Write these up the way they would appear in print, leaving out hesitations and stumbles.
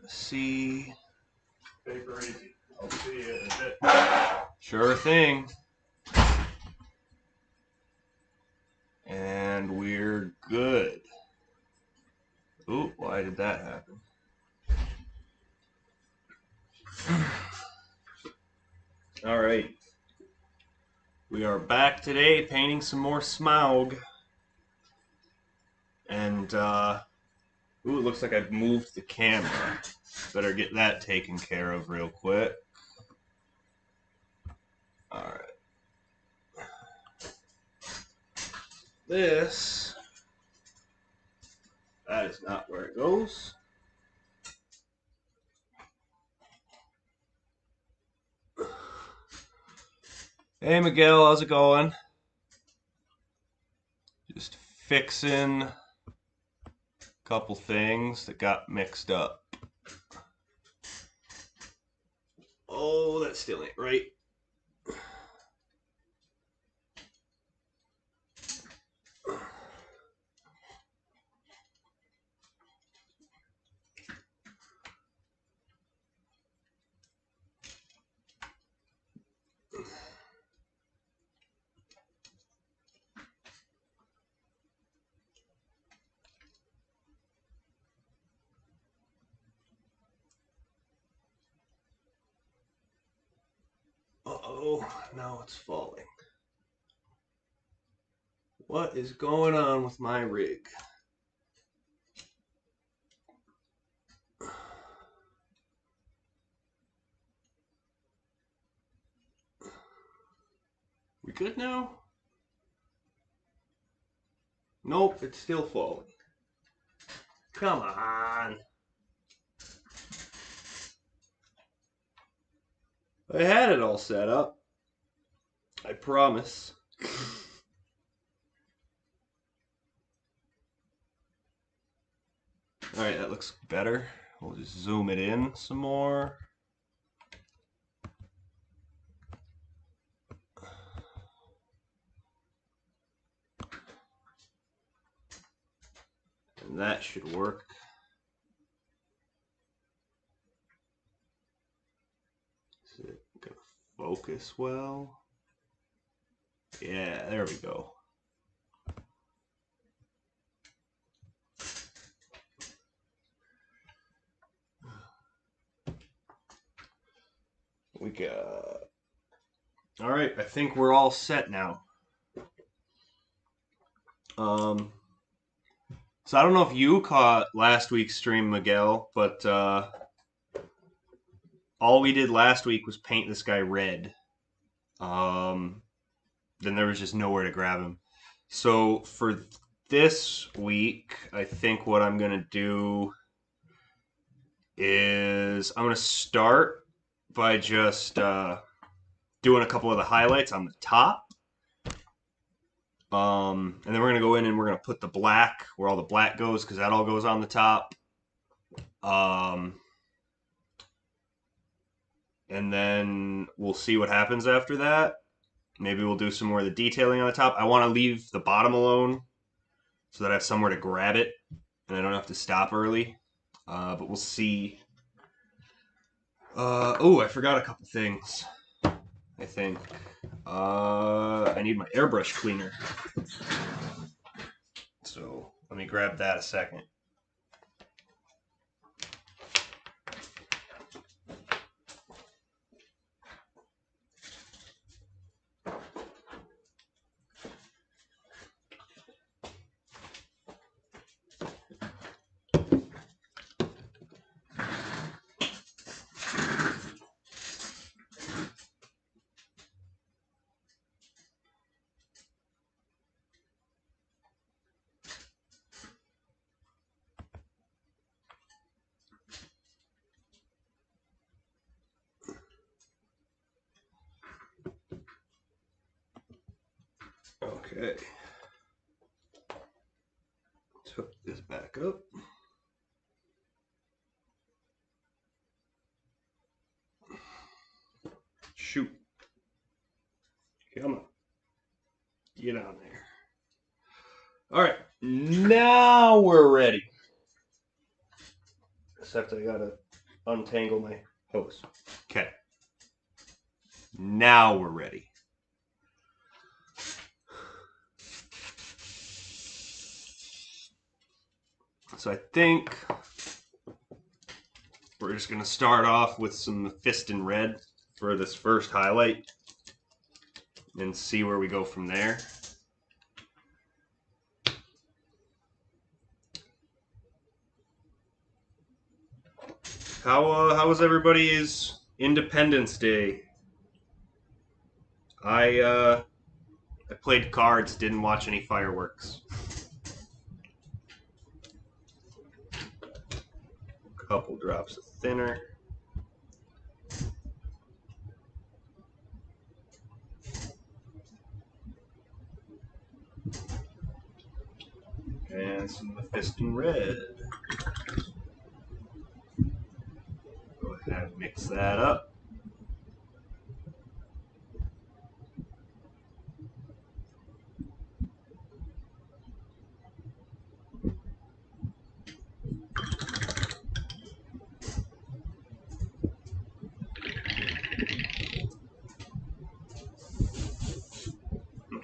see. Paper easy. I'll see you in a bit. Sure thing. And we're good. Ooh, why did that happen? All right. We are back today painting some more Smaug. And, ooh, it looks like I've moved the camera. Better get that taken care of real quick. Alright. This, that is not where it goes. Hey Miguel, how's it going? Just fixing a couple things that got mixed up. Oh, that still ain't right. Uh-oh, now it's falling. What is going on with my rig? We good now? Nope, it's still falling. Come on. I had it all set up. I promise. Alright, that looks better. We'll just zoom it in some more. And that should work. Is it gonna focus well? Yeah, there we go. We got... Alright, I think we're all set now. So I don't know if you caught last week's stream, Miguel, but all we did last week was paint this guy red. Then there was just nowhere to grab him. So for this week, I think what I'm going to do is I'm going to start by just doing a couple of the highlights on the top. And then we're going to go in and we're going to put the black where all the black goes because that all goes on the top. And then we'll see what happens after that. Maybe we'll do some more of the detailing on the top. I want to leave the bottom alone so that I have somewhere to grab it and I don't have to stop early. But we'll see. Oh, I forgot a couple things, I think. I need my airbrush cleaner. So let me grab that a second. Okay. Hook this back up. Shoot. Come on. Get on there. All right. Now we're ready. Except I gotta untangle my hose. Okay. Now we're ready. So I think we're just going to start off with some Fist in Red for this first highlight and see where we go from there. How was everybody's Independence Day? I played cards, didn't watch any fireworks. Couple drops of thinner. And some of the Fist in Red. Go ahead and mix that up.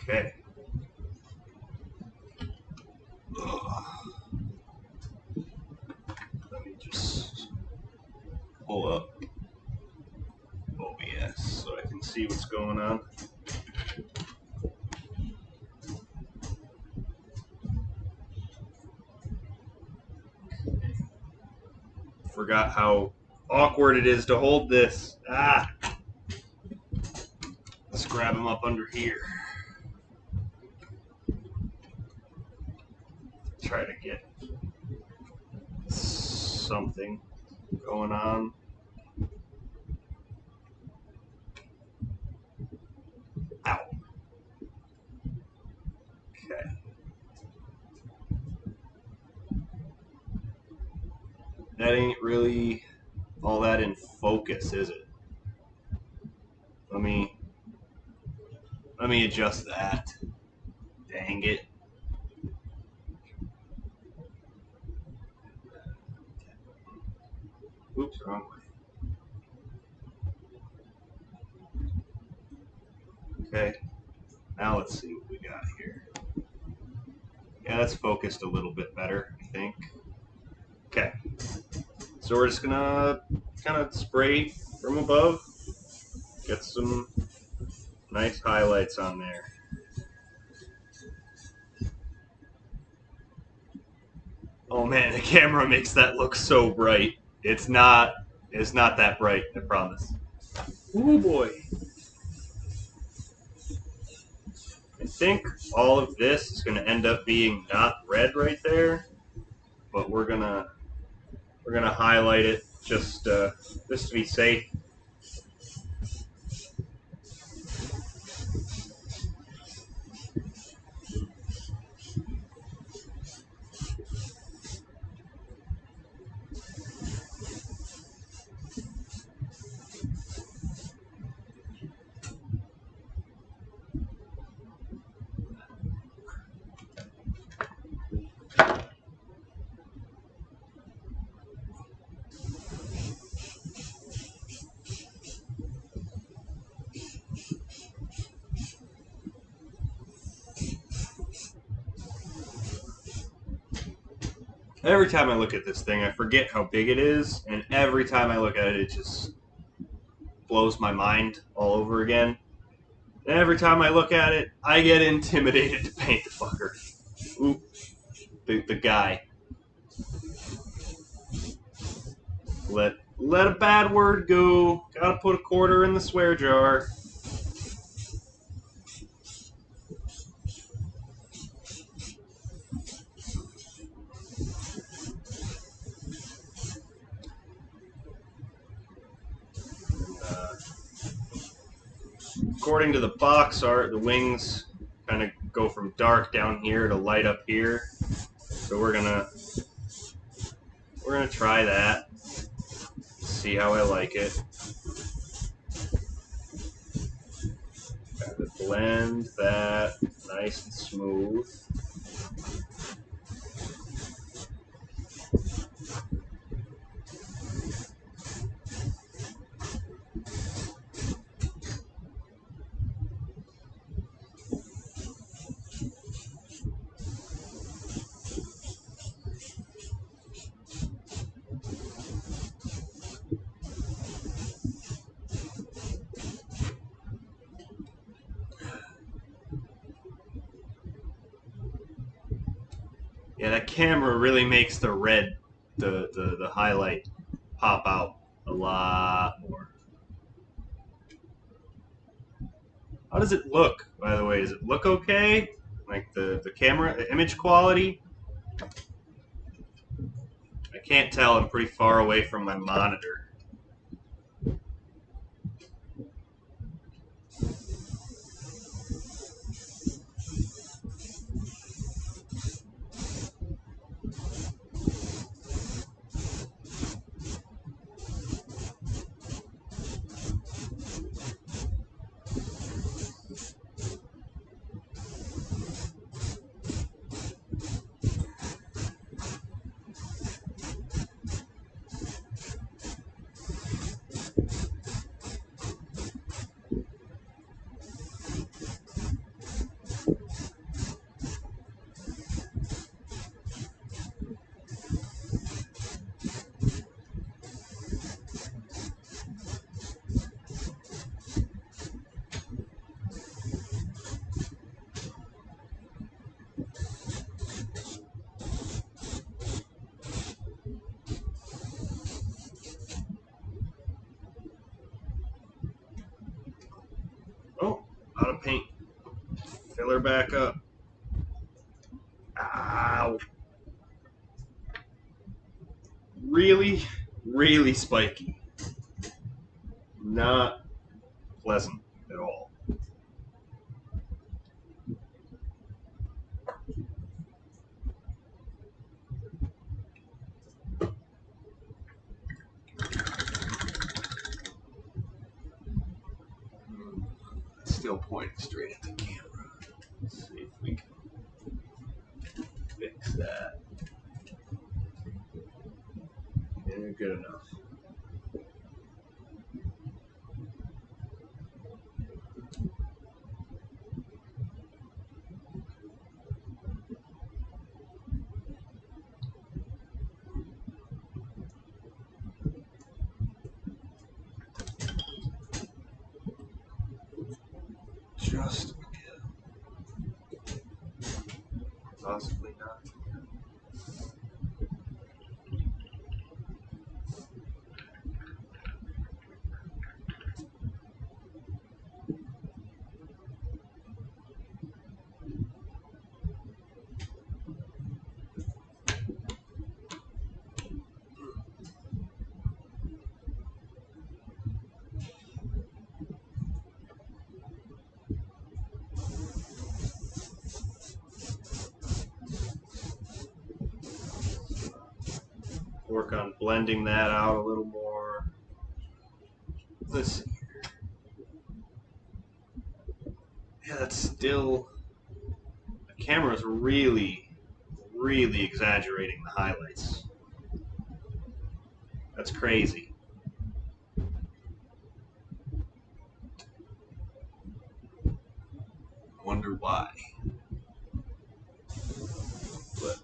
Okay. Let me just pull up OBS so I can see what's going on. Forgot how awkward it is to hold this. Ah! Let's grab him up under here. Try to get something going on. Ow. Okay. That ain't really all that in focus, is it? Let me adjust that. Dang it. Oops, wrong way. Okay. Now let's see what we got here. Yeah, that's focused a little bit better, I think. Okay. So we're just gonna kind of spray from above. Get some nice highlights on there. Oh man, the camera makes that look so bright. It's not that bright, I promise. Oh boy. I think all of this is going to end up being not red right there, but we're gonna highlight it just to be safe. Every time I look at this thing, I forget how big it is, and every time I look at it, it just blows my mind all over again. And every time I look at it, I get intimidated to paint the fucker. Oop, the guy. Let a bad word go. Gotta put a quarter in the swear jar. According to the box art, the wings kind of go from dark down here to light up here. So we're gonna try that. See how I like it. Kind of blend that nice and smooth. Yeah, that camera really makes the red, the highlight pop out a lot more. How does it look, by the way? Does it look okay? Like the camera, the image quality? I can't tell. I'm pretty far away from my monitor. Oh, out of paint. Fill her back up. Ow. Really, really spiky. Not pleasant at all. Still pointing straight at the camera. Let's see if we can fix that. Yeah, good enough. Just possibly not. Work on blending that out a little more. Let's see. Yeah, that's still. The camera's really, really exaggerating the highlights. That's crazy. Wonder why. But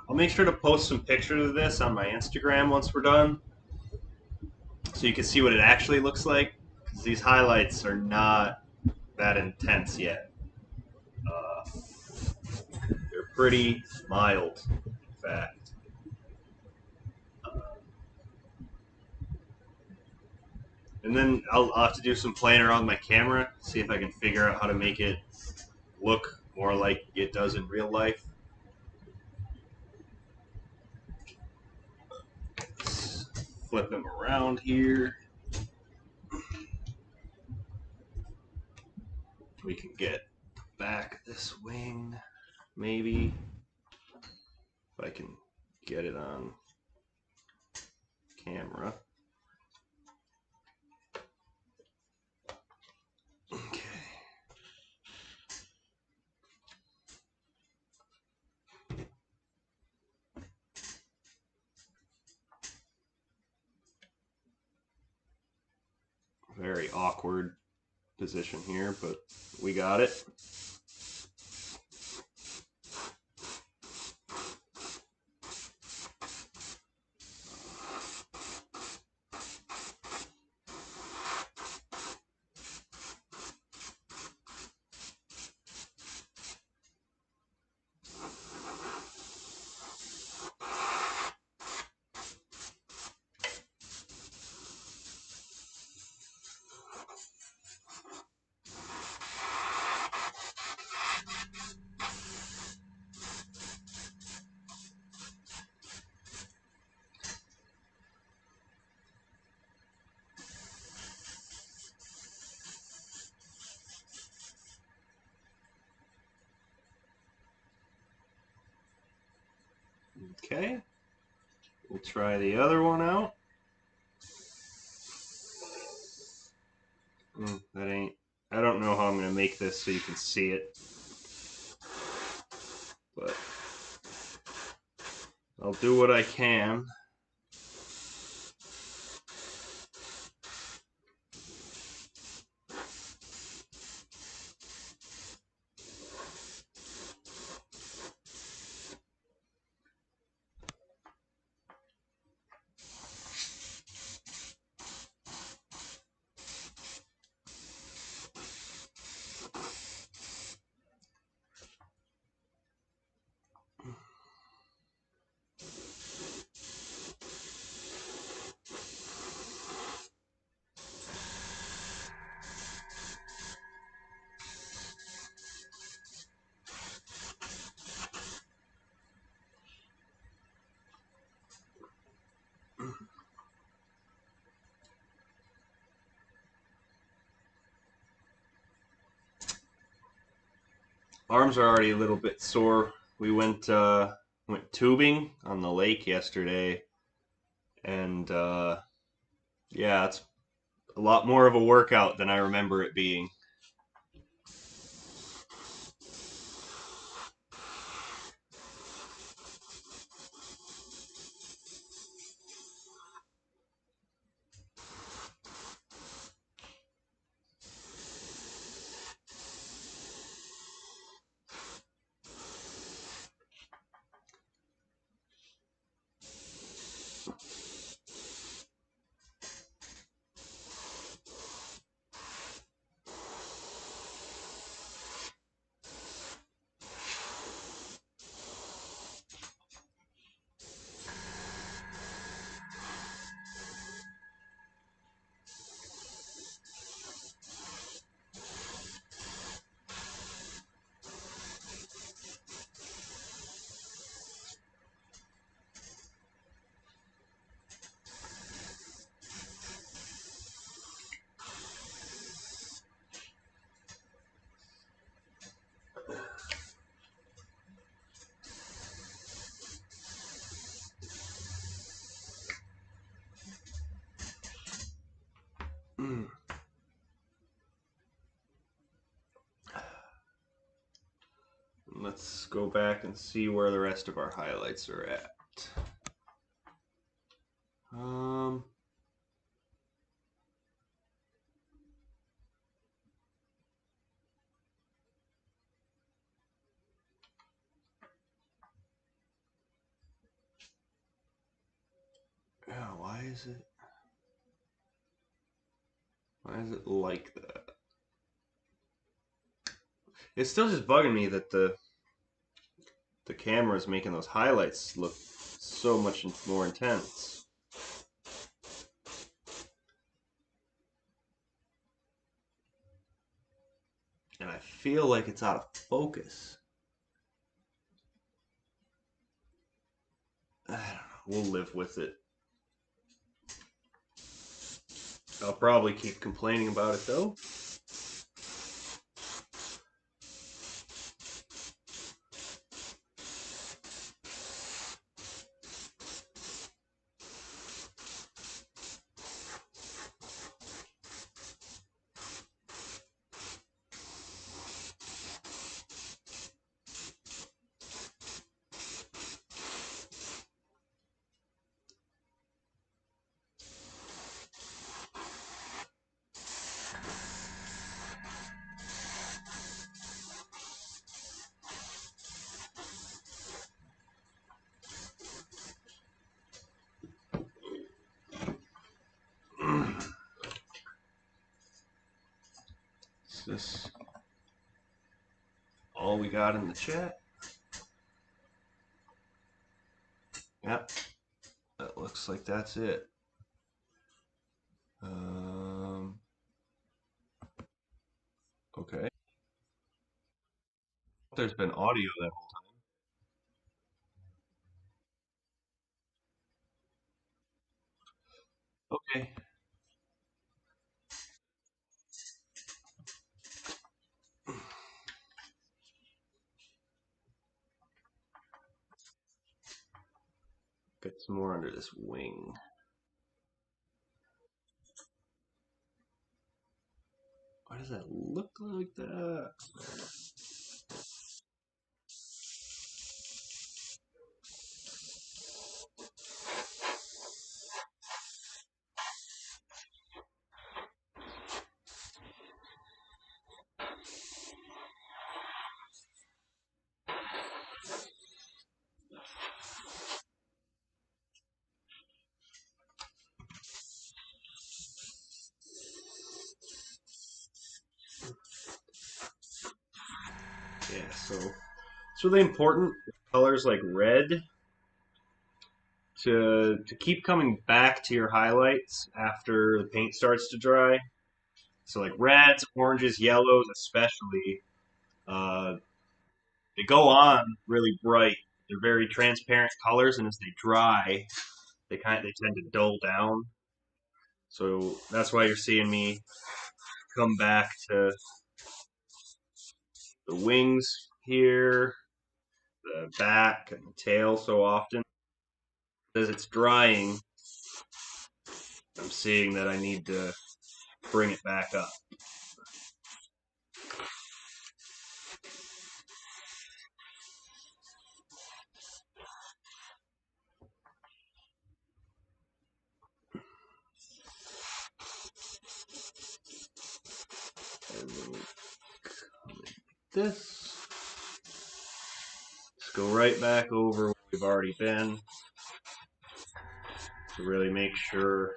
I'll make sure to post some pictures of this on my Instagram once we're done, so you can see what it actually looks like. Because these highlights are not that intense yet. They're pretty mild, in fact. And then I'll have to do some playing around with my camera, see if I can figure out how to make it look more like it does in real life. Let's flip him around here. We can get back this wing, maybe. If I can get it on camera. Okay. Very awkward position here, but we got it. Okay, we'll try the other one out. That ain't... I don't know how I'm going to make this so you can see it. But I'll do what I can. Arms are already a little bit sore. We went tubing on the lake yesterday, and yeah, it's a lot more of a workout than I remember it being. Let's go back and see where the rest of our highlights are at. Yeah, why is it like that? It's still just bugging me that the camera is making those highlights look so much more intense. And I feel like it's out of focus. I don't know. We'll live with it. I'll probably keep complaining about it though. this all we got in the chat? Yep, that looks like that's it. Okay. There's been audio that whole time. Okay. Get some more under this wing. Why does that look like that? Yeah, so it's really important with colors like red to keep coming back to your highlights after the paint starts to dry. So like reds, oranges, yellows, especially, uh, they go on really bright. They're very transparent colors, and as they dry, they tend to dull down. So that's why you're seeing me come back to the wings here, the back, and the tail so often. As it's drying, I'm seeing that I need to bring it back up. And then we come in like this. Just go right back over where we've already been to really make sure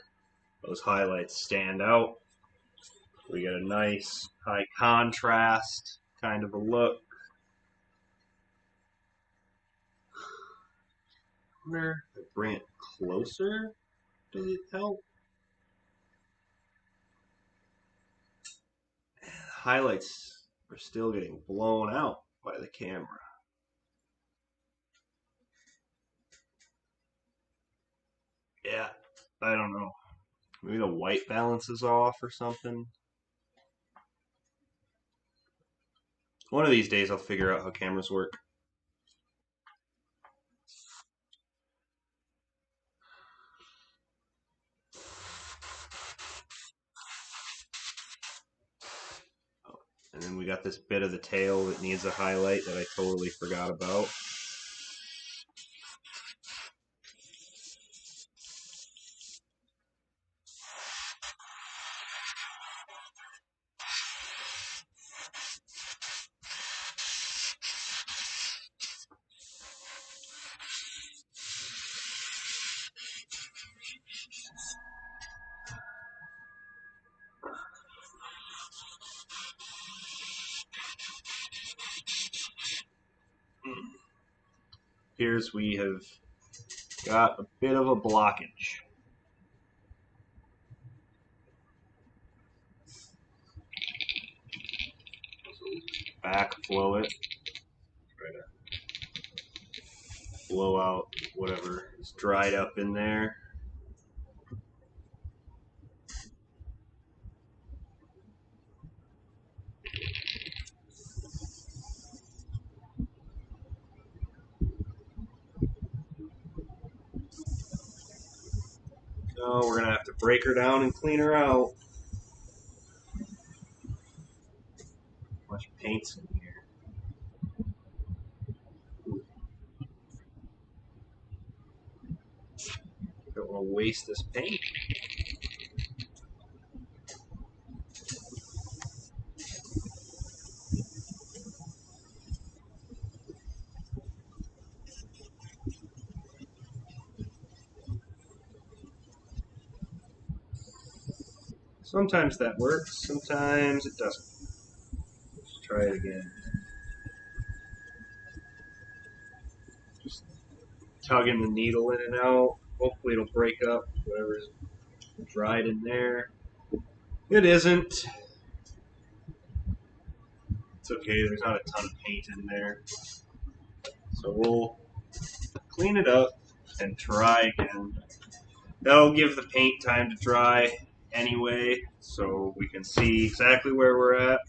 those highlights stand out. We get a nice high contrast kind of a look. Wonder if I bring it closer, does it help? Highlights are still getting blown out by the camera. Yeah, I don't know. Maybe the white balance is off or something. One of these days I'll figure out how cameras work. And then we got this bit of the tail that needs a highlight that I totally forgot about. Here's we have got a bit of a blockage. Backflow it. Try to blow out whatever is dried up in there. So we're gonna have to break her down and clean her out. Much paint's in here. Don't want to waste this paint. Sometimes that works, sometimes it doesn't. try it again. Just tugging the needle in and out. Hopefully it'll break up whatever's dried in there. It isn't. It's okay, there's not a ton of paint in there. So we'll clean it up and try again. That'll give the paint time to dry anyway, so we can see exactly where we're at.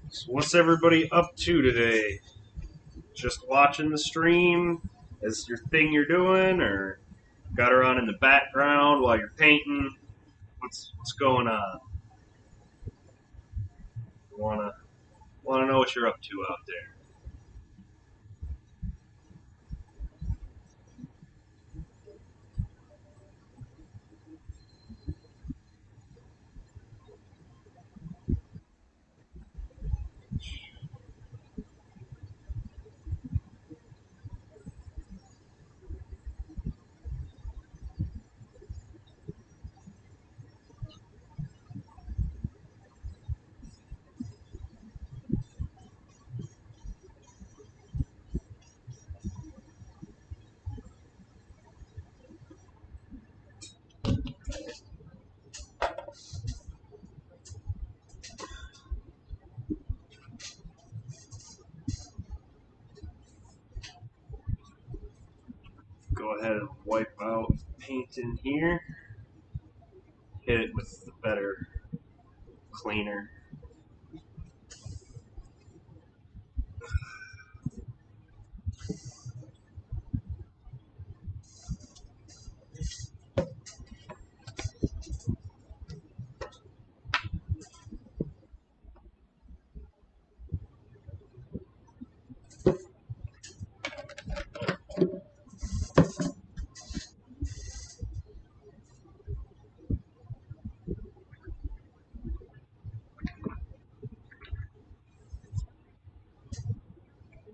So what's everybody up to today? Just watching the stream as your thing you're doing, or got her on in the background while you're painting? What's going on? Wanna know what you're up to out there? Go ahead and wipe out paint in here. Hit it with the better cleaner.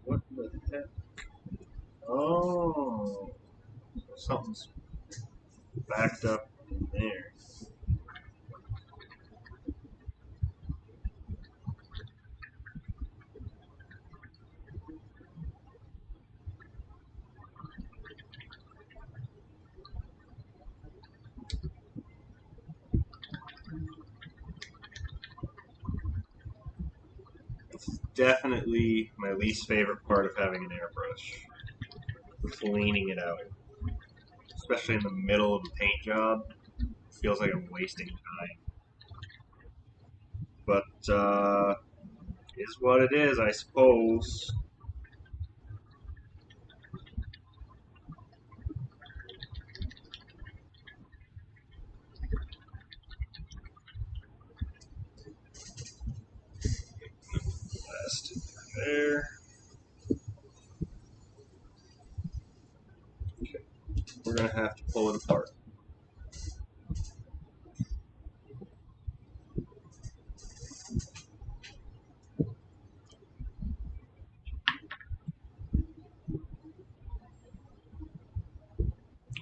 What the heck? Oh, something's backed up in there. Definitely my least favorite part of having an airbrush. Cleaning it out. Especially in the middle of a paint job. Feels like I'm wasting time. But, is what it is, I suppose. Last there. Okay. We're gonna have to pull it apart.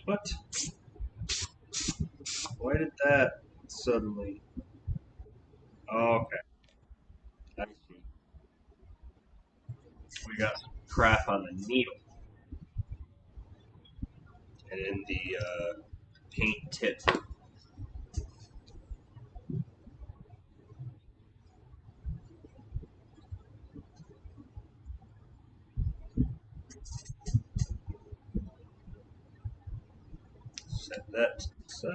What? Why did that suddenly? Oh, okay. I see. We got crap on the needle and in the paint tip. Set that aside.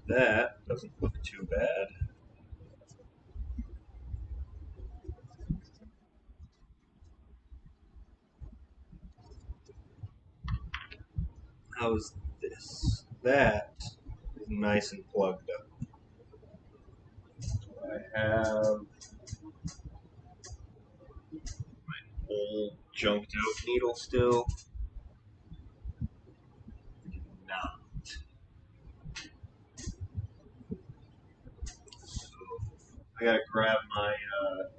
That doesn't look too bad. How's this? That is nice and plugged up. I have old junked out needle still. Not. So I gotta grab my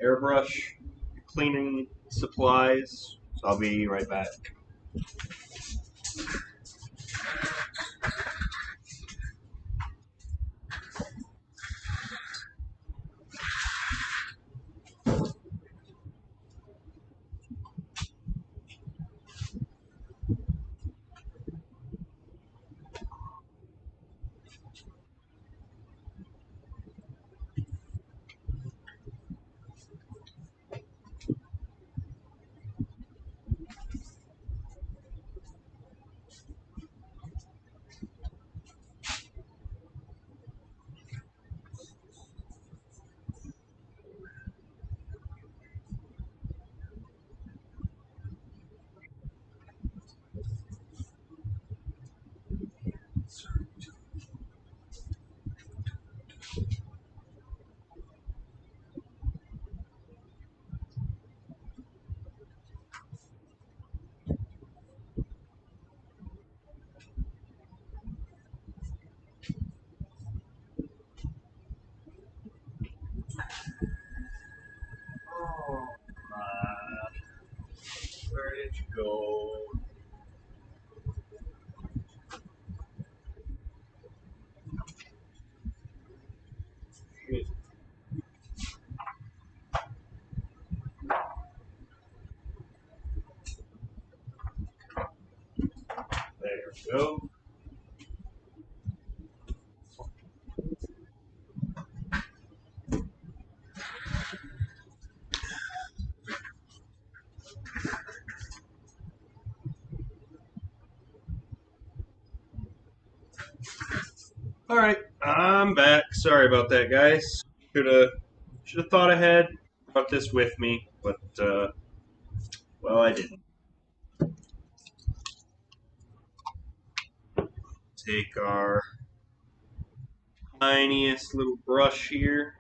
airbrush cleaning supplies. So I'll be right back. Oh, where did you go? There we go. All right, I'm back. Sorry about that, guys. Should have thought ahead. Brought this with me, but well, I didn't. Take our tiniest little brush here,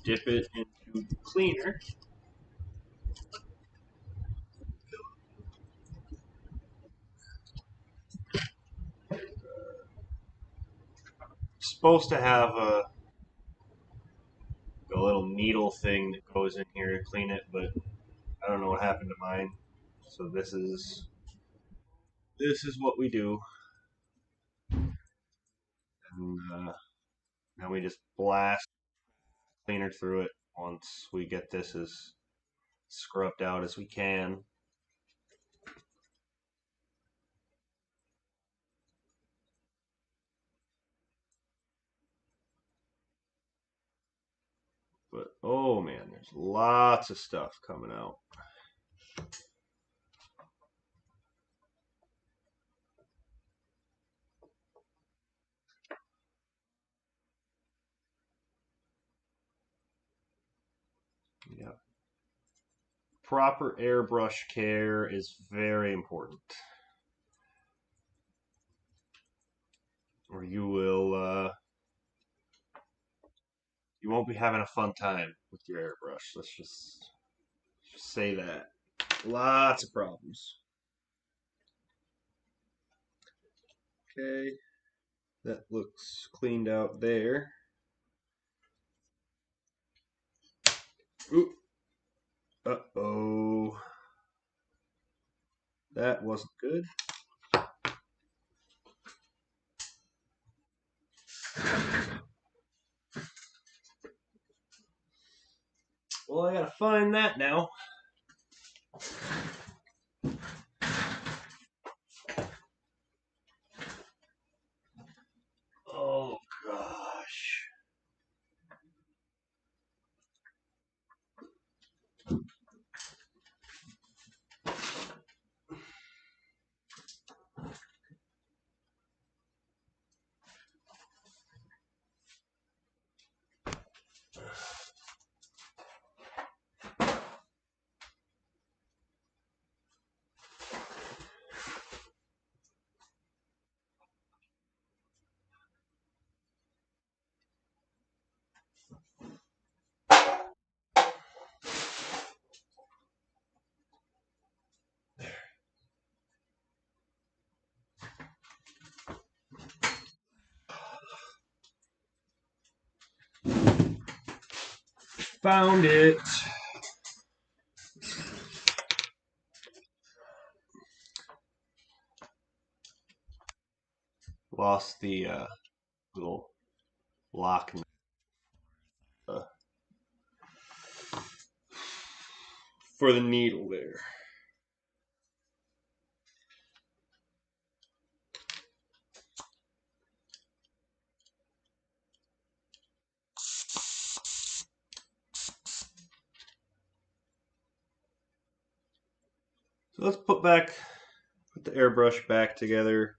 dip it into the cleaner. It's supposed to have a little needle thing that goes in here to clean it, but I don't know what happened to mine. So this is what we do, and now we just blast cleaner through it once we get this as scrubbed out as we can. But oh man, there's lots of stuff coming out. Yeah. Proper airbrush care is very important, or you won't be having a fun time with your airbrush. Let's just say that. Lots of problems. Okay, that looks cleaned out there. Ooh, uh-oh. That wasn't good. Well, I gotta find that now. Oh gosh. Found it. Lost the little lock for the needle there. So let's put the airbrush back together,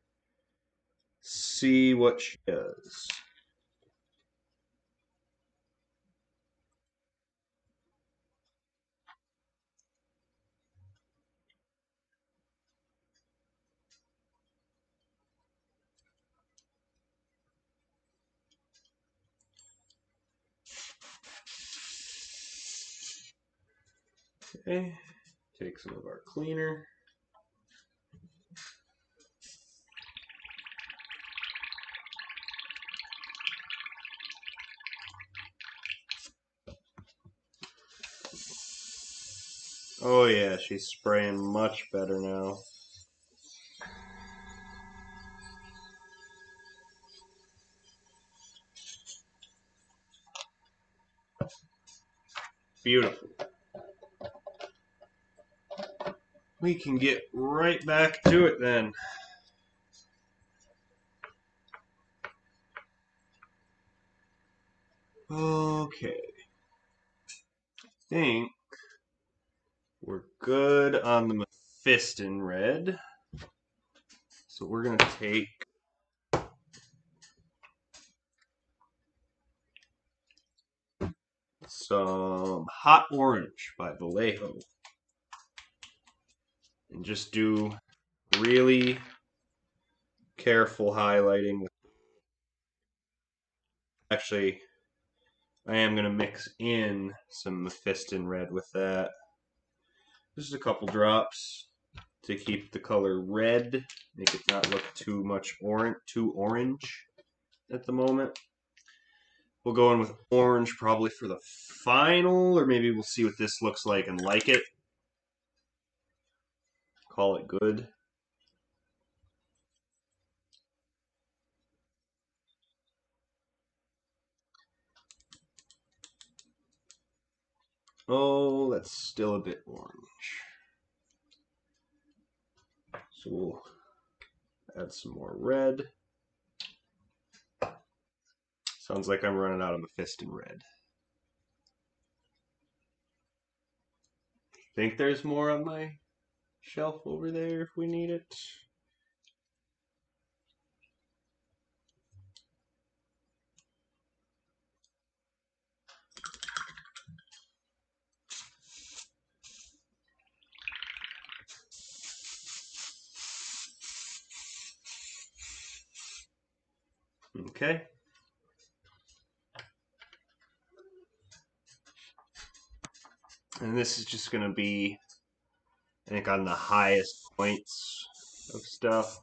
see what she does. Okay, take some of our cleaner. Oh yeah, she's spraying much better now. Beautiful. We can get right back to it then. Okay. I think we're good on the Mephiston red. So we're going to take some Hot Orange by Vallejo and just do really careful highlighting. Actually, I am going to mix in some Mephiston red with that. Just a couple drops to keep the color red, make it not look too orange at the moment. We'll go in with orange probably for the final, or maybe we'll see what this looks like and like it. Call it good. Oh, that's still a bit orange. So we'll add some more red. Sounds like I'm running out of Mephiston red. Think there's more on my shelf over there if we need it. Okay. And this is just going to be, I think, on the highest points of stuff.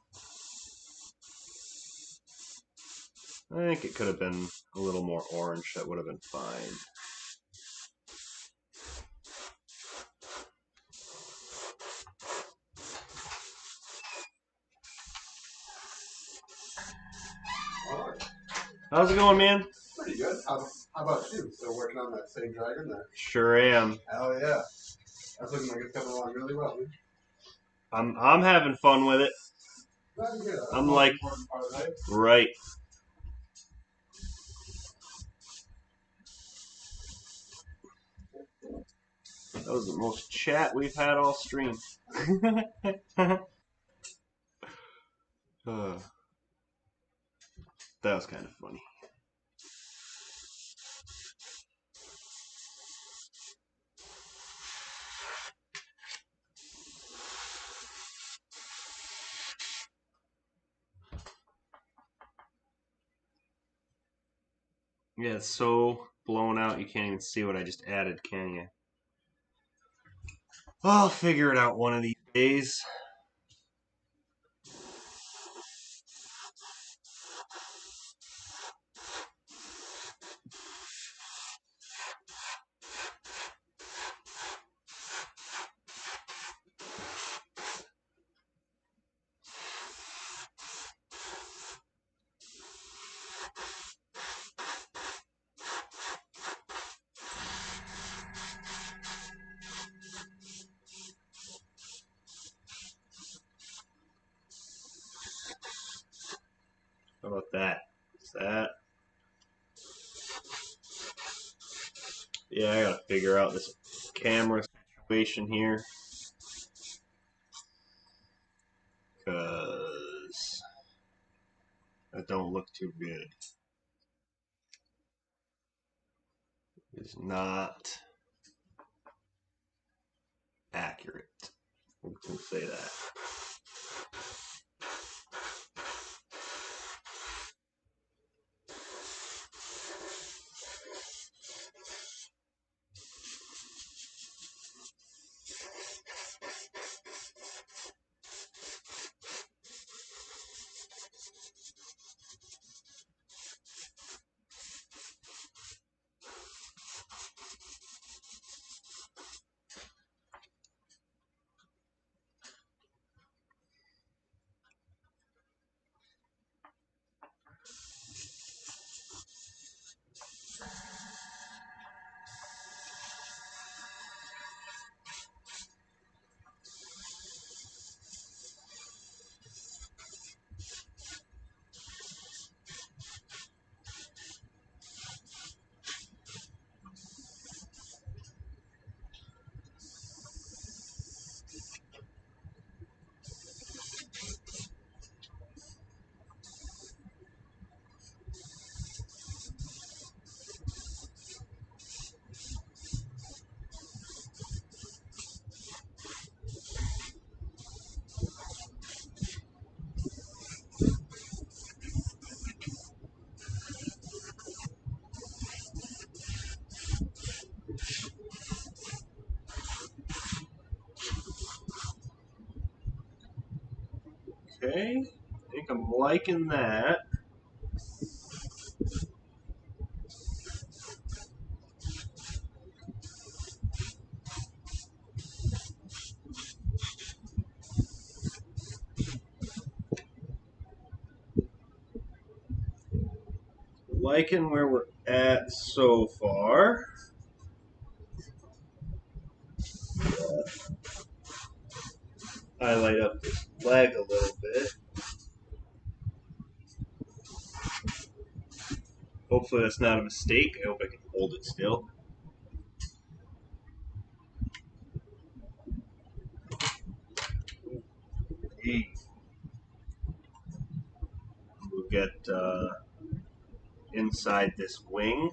I think it could have been a little more orange. That would have been fine. How's it going, man? Pretty good. How about you? Still working on that same dragon there? Sure am. Hell yeah. That's looking like it's coming along really well, dude. I'm having fun with it. I'm like, right. That was the most chat we've had all stream. That was kind of funny. Yeah, it's so blown out you can't even see what I just added, can you? I'll figure it out one of these days. about that? Is that? Yeah, I gotta figure out this camera situation here. Because that don't look too good. It's not accurate. We can say that. Okay, I think I'm liking that. Liking where we're at so far. Highlight up this leg a little bit. Hopefully that's not a mistake. I hope I can hold it still. Okay. We'll get inside this wing.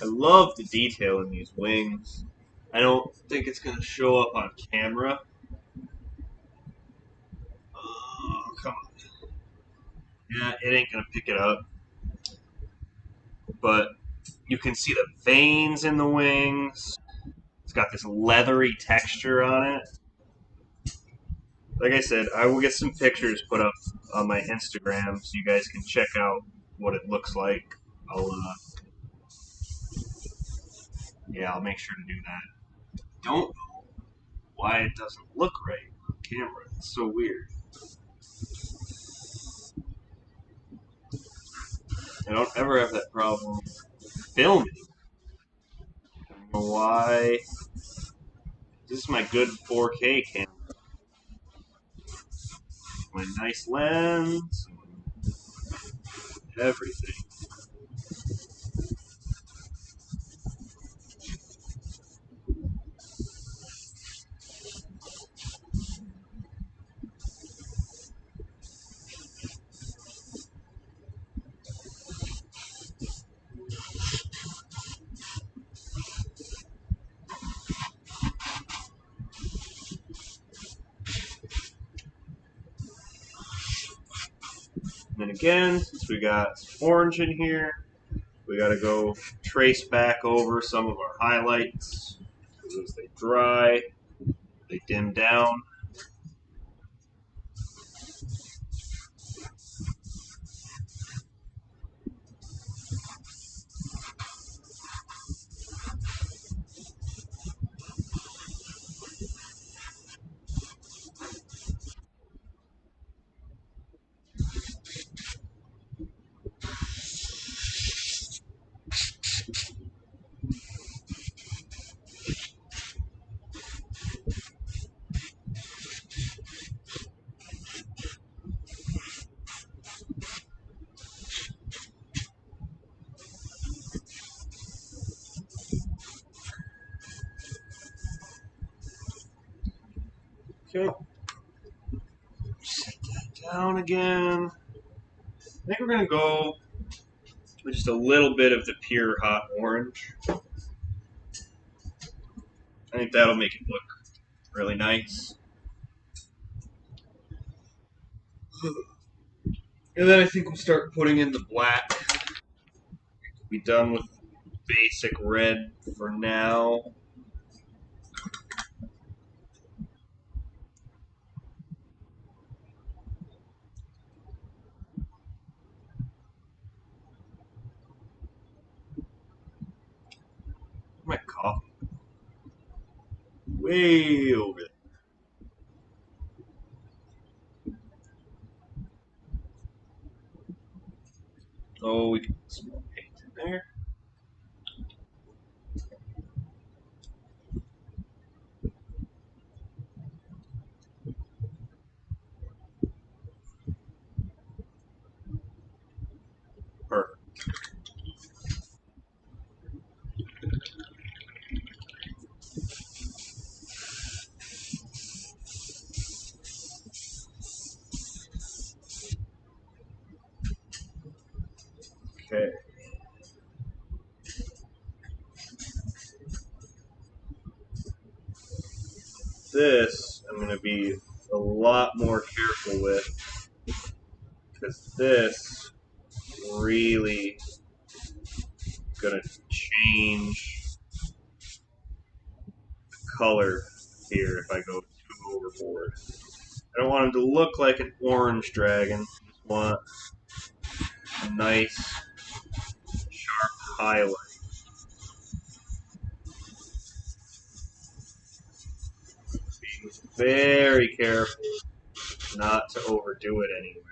I love the detail in these wings. I don't think it's going to show up on camera. Oh, come on. Yeah, it ain't going to pick it up. But you can see the veins in the wings. It's got this leathery texture on it. Like I said, I will get some pictures put up on my Instagram so you guys can check out what it looks like. I'll make sure to do that. Don't know why it doesn't look right on camera. It's so weird. I don't ever have that problem filming. I don't know why. This is my good 4K camera. My nice lens. Everything. And then again, since we got some orange in here, we got to go trace back over some of our highlights. Because as they dry, they dim down. Okay. Set that down again. I think we're gonna go with just a little bit of the pure hot orange. I think that'll make it look really nice. And then I think we'll start putting in the black. Be done with basic red for now. My coffee. Way over there. Oh, we can put some more paint in there. Perfect. Okay. This I'm going to be a lot more careful with because this really going to change the color here if I go too overboard. I don't want him to look like an orange dragon. I just want a nice sharp highlight. Being very careful not to overdo it anywhere.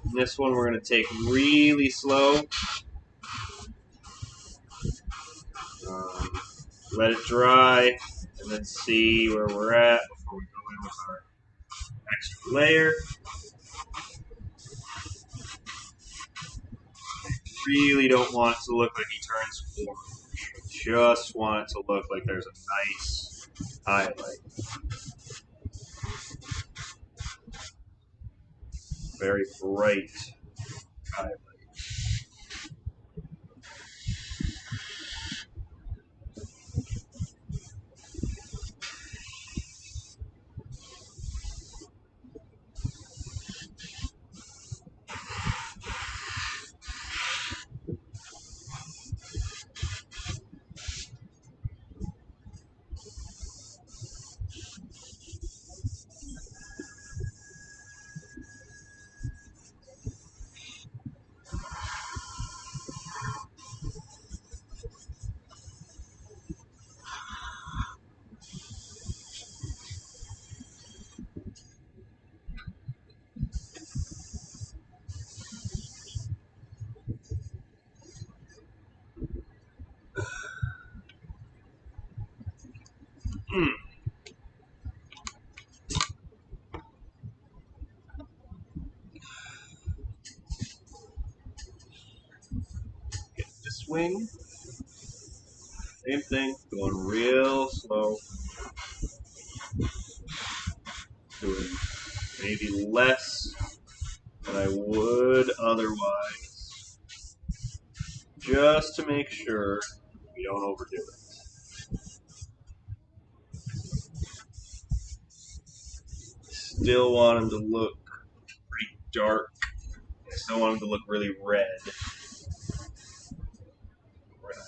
And this one we're going to take really slow. Um, let it dry, and then see where we're at before we go in with our extra layer. Really don't want it to look like he turns orange. Just want it to look like there's a nice highlight. Very bright highlight. Get the swing. Same thing, going real slow. Doing maybe less than I would otherwise, just to make sure we don't overdo it. Still want him to look pretty dark. I still want him to look really red. We're gonna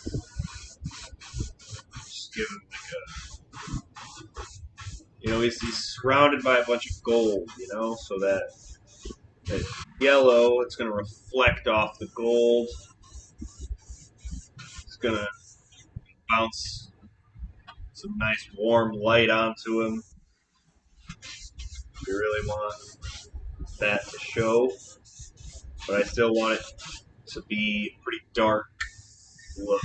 just give him he's surrounded by a bunch of gold, so that yellow, it's going to reflect off the gold. It's going to bounce some nice warm light onto him. We really want that to show, but I still want it to be a pretty dark look.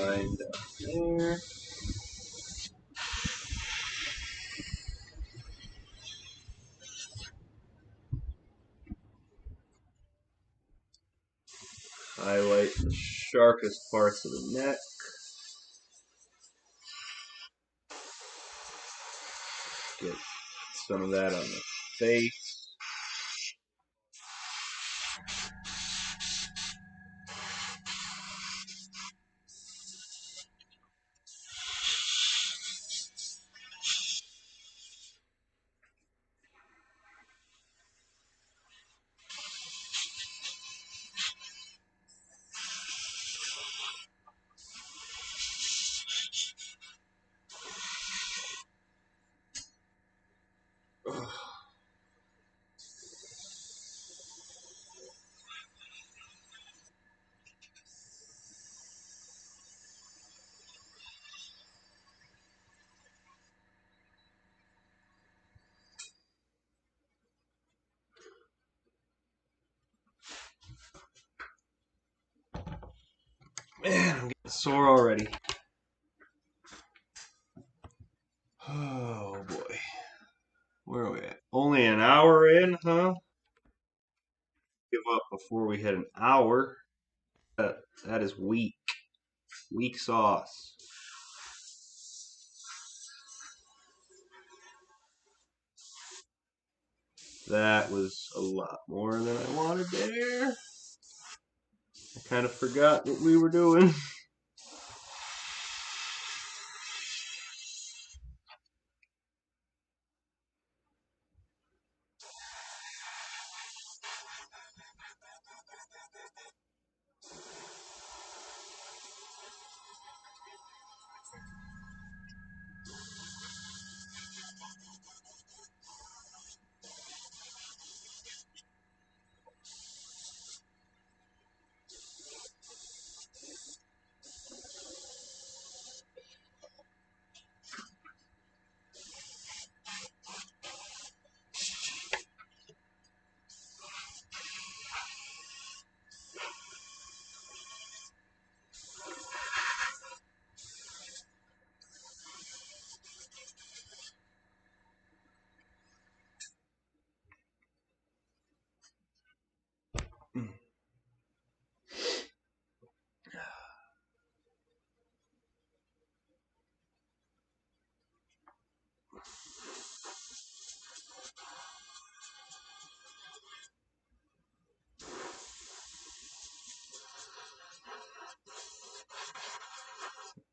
line down there. Highlight the sharpest parts of the neck. Get some of that on the face. Man, I'm getting sore already. Oh boy. Where are we at? Only an hour in, huh? Give up before we hit an hour. That is weak. Weak sauce. That was a lot more than I wanted there. I kind of forgot what we were doing.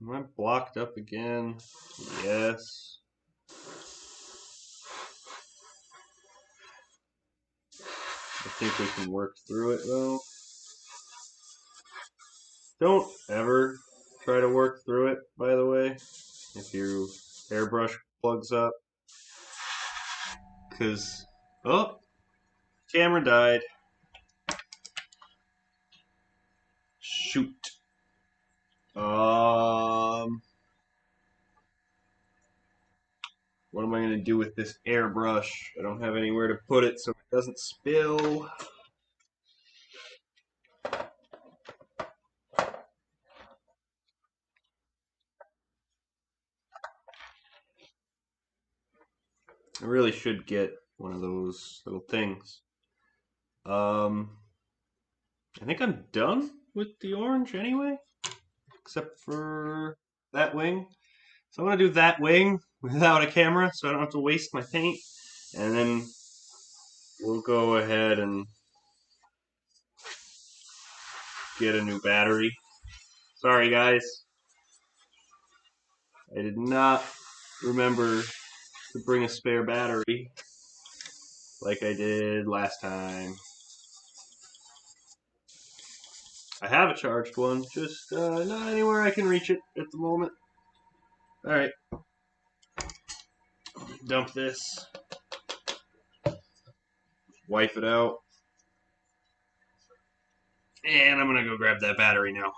Am I blocked up again? Yes. I think we can work through it though. Don't ever try to work through it, by the way, if your airbrush plugs up. Because, oh, camera died. Shoot. What am I going to do with this airbrush? I don't have anywhere to put it so it doesn't spill. I really should get one of those little things. I think I'm done with the orange anyway, except for that wing. So I'm going to do that wing without a camera so I don't have to waste my paint. And then we'll go ahead and get a new battery. Sorry, guys. I did not remember to bring a spare battery like I did last time. I have a charged one, just not anywhere I can reach it at the moment. Alright. Dump this. Wipe it out. And I'm going to go grab that battery now.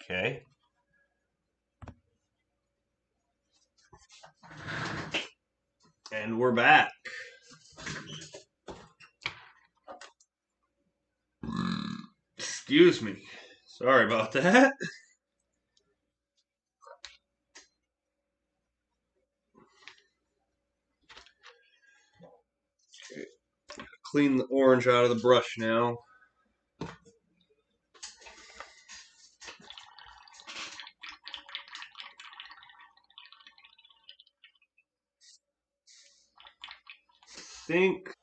Okay. And we're back. Excuse me. Sorry about that. Clean the orange out of the brush now. Think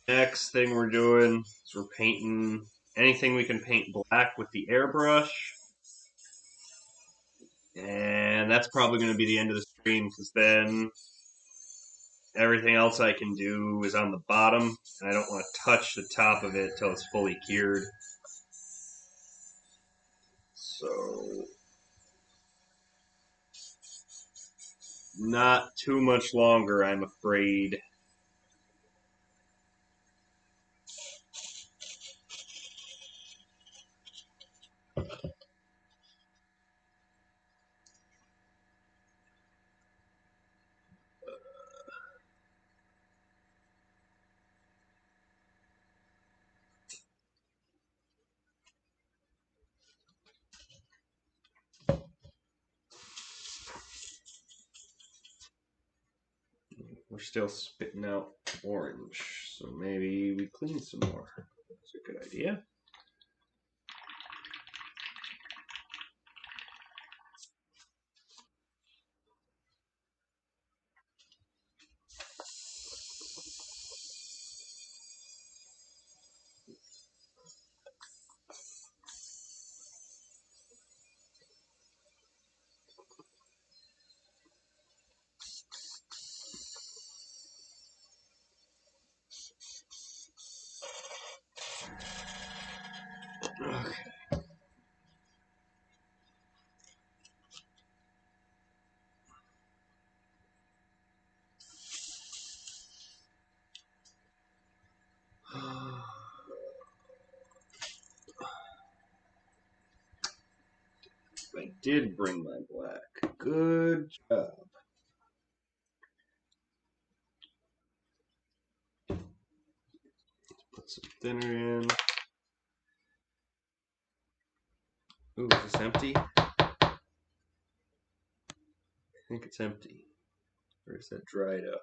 next thing we're doing is we're painting anything we can paint black with the airbrush. And that's probably going to be the end of the stream because then everything else I can do is on the bottom, and I don't want to touch the top of it till it's fully cured. So, not too much longer, I'm afraid. We're still spitting out orange, so maybe we clean some more. That's a good idea. Okay. I did bring my black. Good job. Put some thinner in. Ooh, is this empty? I think it's empty. Or is that dried up?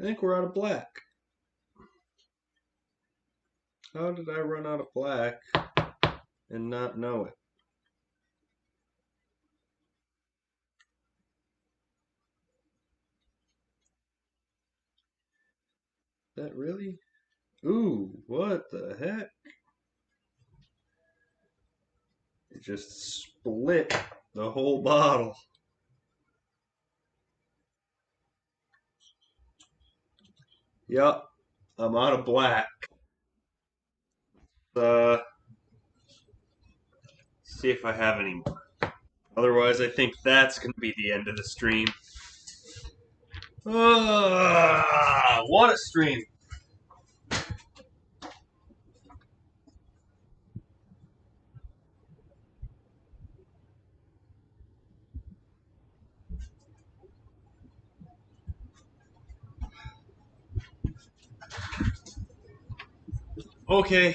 I think we're out of black. How did I run out of black and not know it? That really? Ooh, what the heck? It just split the whole bottle. Yup, I'm out of black. See if I have any more. Otherwise, I think that's going to be the end of the stream. What a stream. Okay.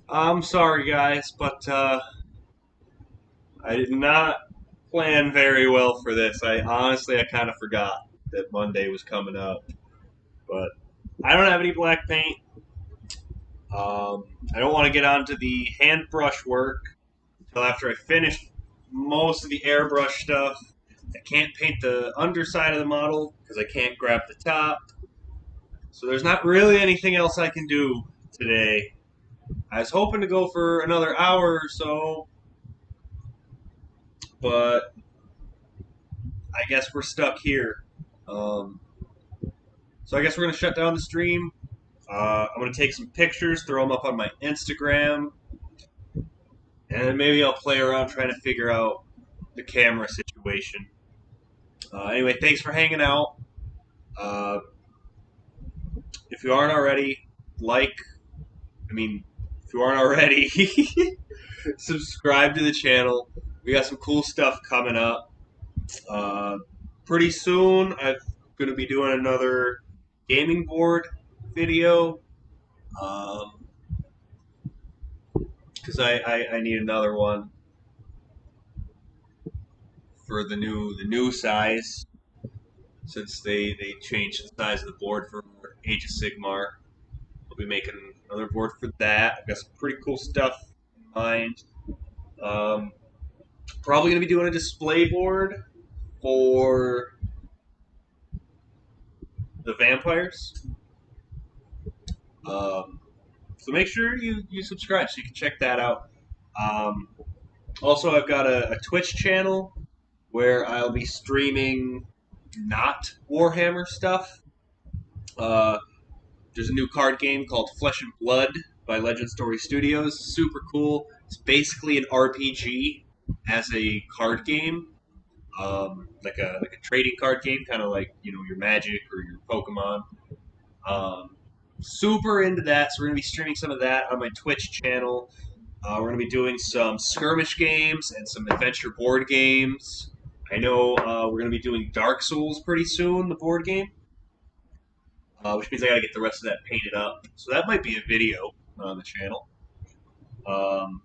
I'm sorry, guys, but I did not plan very well for this. I kind of forgot that Monday was coming up. But I don't have any black paint. I don't want to get onto the hand brush work until after I finish most of the airbrush stuff. I can't paint the underside of the model because I can't grab the top. So there's not really anything else I can do today. I was hoping to go for another hour or so, but I guess we're stuck here. So I guess we're going to shut down the stream. I'm going to take some pictures, throw them up on my Instagram, and maybe I'll play around trying to figure out the camera situation. Anyway, thanks for hanging out. Uh, if you aren't already, if you aren't already, subscribe to the channel. We got some cool stuff coming up. Uh, Pretty soon, I'm going to be doing another gaming board video because I need another one for the new size since they changed the size of the board for Age of Sigmar. I'll be making another board for that. I've got some pretty cool stuff in mind. Um, Probably going to be doing a display board for the vampires. Um, so make sure you subscribe so you can check that out. Um, Also, I've got a Twitch channel where I'll be streaming not Warhammer stuff. Uh, there's a new card game called Flesh and Blood by Legend Story Studios. Super cool. It's basically an RPG as a card game, like a trading card game, kind of like your Magic or your Pokemon. Um, Super into that, so we're gonna be streaming some of that on my Twitch channel. We're going to be doing some skirmish games and some adventure board games. I know we're going to be doing Dark Souls pretty soon, the board game, which means I got to get the rest of that painted up. So that might be a video on the channel. Um,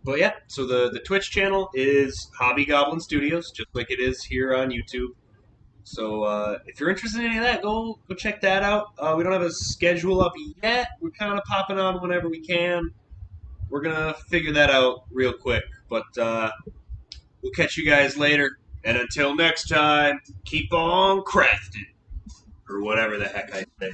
but yeah, so the Twitch channel is Hobb-y Goblin Studios, just like it is here on YouTube. So if you're interested in any of that, go check that out. We don't have a schedule up yet. We're kind of popping on whenever we can. We're gonna figure that out real quick, but we'll catch you guys later. And until next time, keep on crafting, or whatever the heck I say.